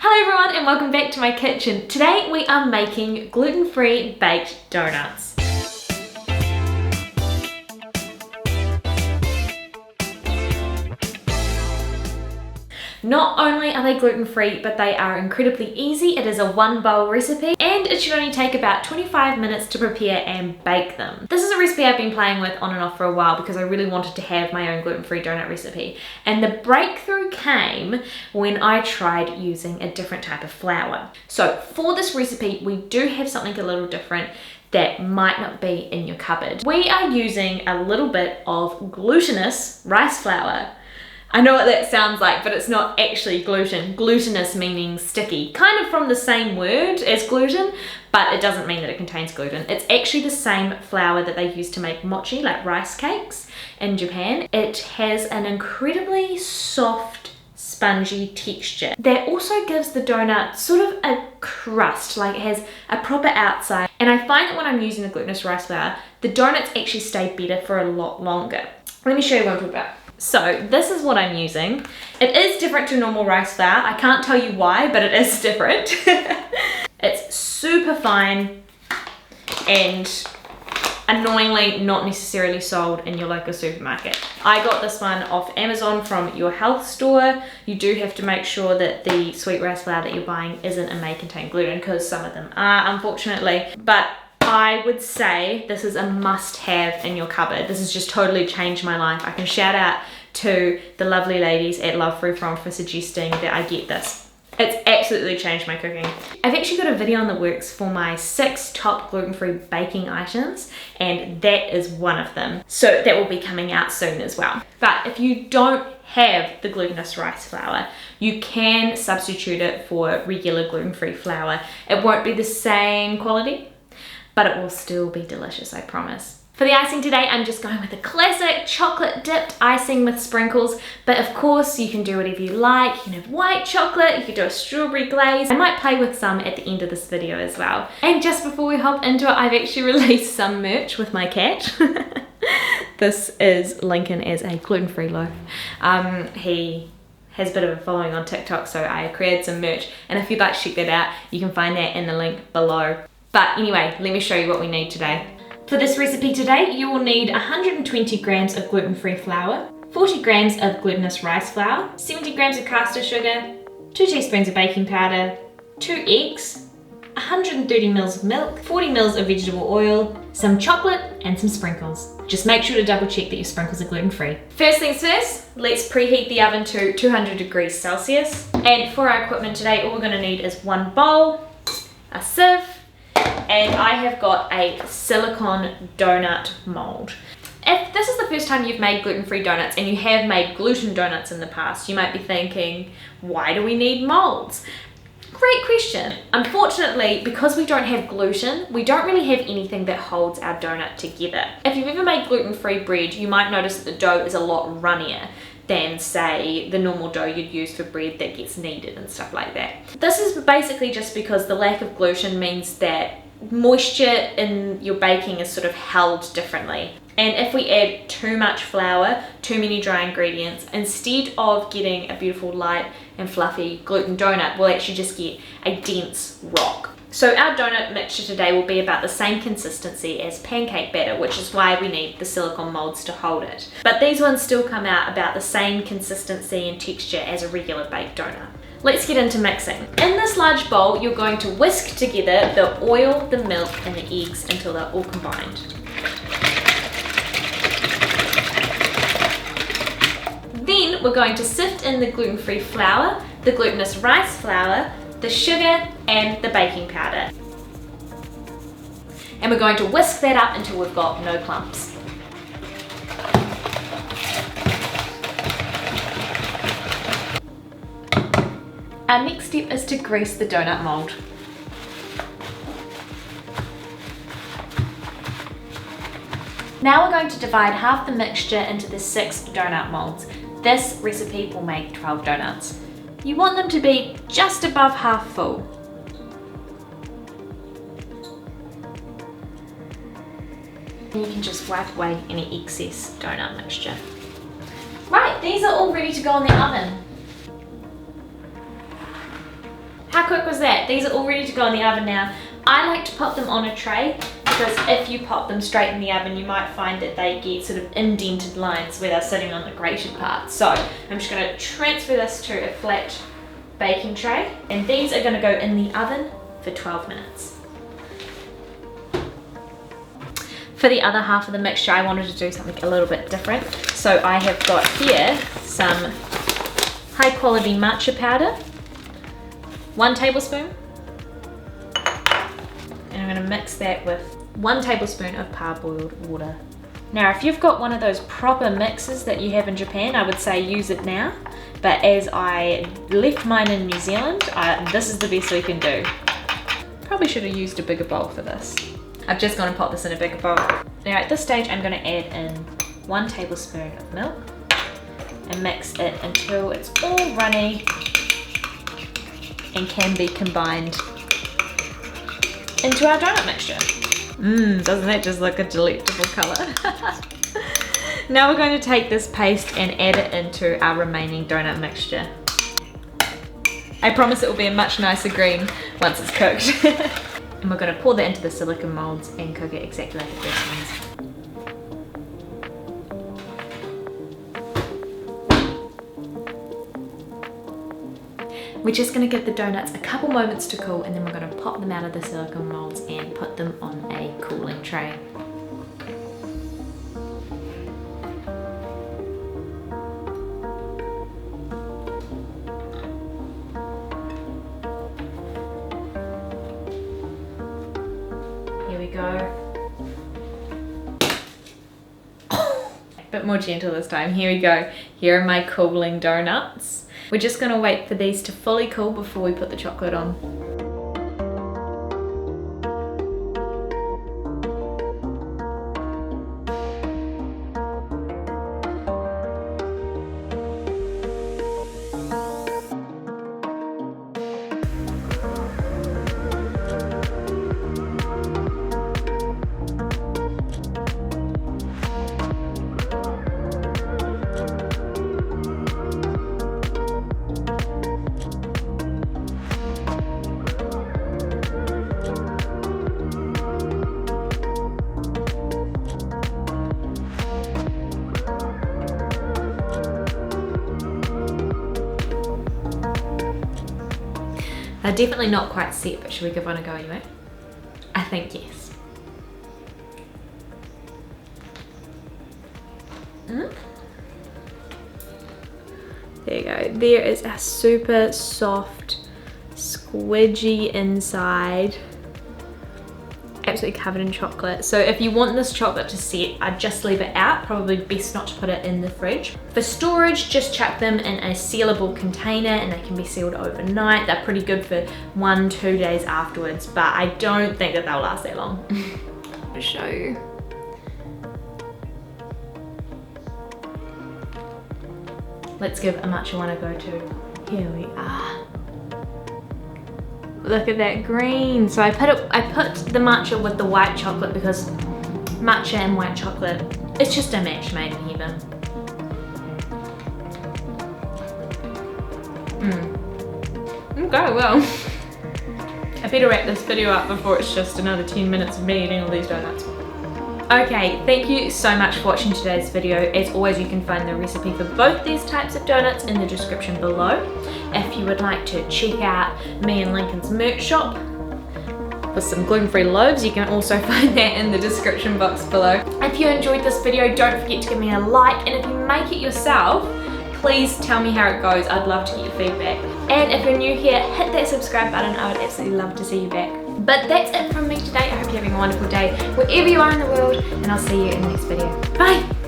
Hello everyone and welcome back to my kitchen. Today we are making gluten-free baked donuts. Not only are they gluten-free, but they are incredibly easy. It is a one bowl recipe and it should only take about 25 minutes to prepare and bake them. This is a recipe I've been playing with on and off for a while because I really wanted to have my own gluten-free donut recipe. And the breakthrough came when I tried using a different type of flour. So for this recipe, we do have something a little different that might not be in your cupboard. We are using a little bit of glutinous rice flour. I know what that sounds like, but it's not actually gluten. Glutinous meaning sticky, kind of from the same word as gluten, but it doesn't mean that it contains gluten. It's actually the same flour that they use to make mochi, like rice cakes in Japan. It has an incredibly soft, spongy texture that also gives the donut sort of a crust, like it has a proper outside. And I find that when I'm using the glutinous rice flour, the donuts actually stay better for a lot longer. Let me show you what I'm talking about. So this is what I'm using. It is different to normal rice flour. I can't tell you why, but it is different. It's super fine and annoyingly not necessarily sold in your local supermarket. I got this one off Amazon from your health store. You do have to make sure that the sweet rice flour that you're buying isn't and may contain gluten, because some of them are, unfortunately. But I would say this is a must-have in your cupboard. This has just totally changed my life. I can shout out to the lovely ladies at Love Free From for suggesting that I get this. It's absolutely changed my cooking. I've actually got a video in the works for my 6 top gluten-free baking items, and that is one of them. So that will be coming out soon as well. But if you don't have the glutinous rice flour, you can substitute it for regular gluten-free flour. It won't be the same quality, but it will still be delicious, I promise. For the icing today, I'm just going with a classic chocolate dipped icing with sprinkles, but of course you can do whatever you like. You can have white chocolate, you could do a strawberry glaze. I might play with some at the end of this video as well. And just before we hop into it, I've actually released some merch with my cat. This is Lincoln as a gluten-free loaf. He has a bit of a following on TikTok, so I created some merch, and if you'd like to check that out, you can find that in the link below. But anyway, let me show you what we need today. For this recipe today, you will need 120 grams of gluten-free flour, 40 grams of glutinous rice flour, 70 grams of caster sugar, 2 teaspoons of baking powder, 2 eggs, 130 mils of milk, 40 mils of vegetable oil, some chocolate, and some sprinkles. Just make sure to double check that your sprinkles are gluten-free. First things first, let's preheat the oven to 200 degrees Celsius. And for our equipment today, all we're gonna need is one bowl, a sieve, and I have got a silicone donut mold. If this is the first time you've made gluten-free donuts and you have made gluten donuts in the past, you might be thinking, why do we need molds? Great question. Unfortunately, because we don't have gluten, we don't really have anything that holds our donut together. If you've ever made gluten-free bread, you might notice that the dough is a lot runnier than, say, the normal dough you'd use for bread that gets kneaded and stuff like that. This is basically just because the lack of gluten means that moisture in your baking is sort of held differently. And if we add too much flour, too many dry ingredients, instead of getting a beautiful light and fluffy gluten donut, we'll actually just get a dense rock. So our donut mixture today will be about the same consistency as pancake batter, which is why we need the silicone molds to hold it. But these ones still come out about the same consistency and texture as a regular baked donut. Let's get into mixing. In this large bowl, you're going to whisk together the oil, the milk, and the eggs until they're all combined. Then we're going to sift in the gluten-free flour, the glutinous rice flour, the sugar, and the baking powder. And we're going to whisk that up until we've got no clumps. Our next step is to grease the donut mold. Now we're going to divide half the mixture into the 6 donut molds. This recipe will make 12 donuts. You want them to be just above half full. And you can just wipe away any excess donut mixture. Right, these are all ready to go in the oven. How quick was that? These are all ready to go in the oven now. I like to pop them on a tray because if you pop them straight in the oven, you might find that they get sort of indented lines where they're sitting on the grated part. So I'm just going to transfer this to a flat baking tray, and these are going to go in the oven for 12 minutes. For the other half of the mixture, I wanted to do something a little bit different. So I have got here some high quality matcha powder, 1 tablespoon, and I'm going to mix that with 1 tablespoon of parboiled water. Now if you've got one of those proper mixers that you have in Japan, I would say use it now, but as I left mine in New Zealand, this is the best we can do. Probably should have used a bigger bowl for this. I've just gone and popped this in a bigger bowl. Now at this stage I'm going to add in 1 tablespoon of milk and mix it until it's all runny and can be combined into our donut mixture. Doesn't that just look a delectable colour? Now we're going to take this paste and add it into our remaining donut mixture. I promise it will be a much nicer green once it's cooked. And we're going to pour that into the silicone molds and cook it exactly like the first ones. We're just going to give the donuts a couple moments to cool, and then we're going to pop them out of the silicone molds and put them on a cooling tray. Here we go. A bit more gentle this time. Here we go. Here are my cooling donuts. We're just going to wait for these to fully cool before we put the chocolate on. They're definitely not quite set, but should we give one a go anyway? I think yes. There you go. There is a super soft, squidgy inside. Absolutely covered in chocolate. So if you want this chocolate to set, I'd just leave it out. Probably best not to put it in the fridge. For storage, just chuck them in a sealable container and they can be sealed overnight. They're pretty good for 1-2 days afterwards, but I don't think that they'll last that long. I'll show you. Let's give a matcha one a go too. Here we are. Look at that green. So I put the matcha with the white chocolate because matcha and white chocolate, it's just a match made in heaven. Okay, well, I better wrap this video up before it's just another 10 minutes of me eating all these donuts. Okay, thank you so much for watching today's video. As always, you can find the recipe for both these types of donuts in the description below. If you would like to check out me and Lincoln's merch shop for some gluten-free loaves, you can also find that in the description box below. If you enjoyed this video, don't forget to give me a like, and if you make it yourself, please tell me how it goes. I'd love to get your feedback. And if you're new here, hit that subscribe button. I would absolutely love to see you back. But that's it from me today. I hope you're having a wonderful day wherever you are in the world, and I'll see you in the next video. Bye!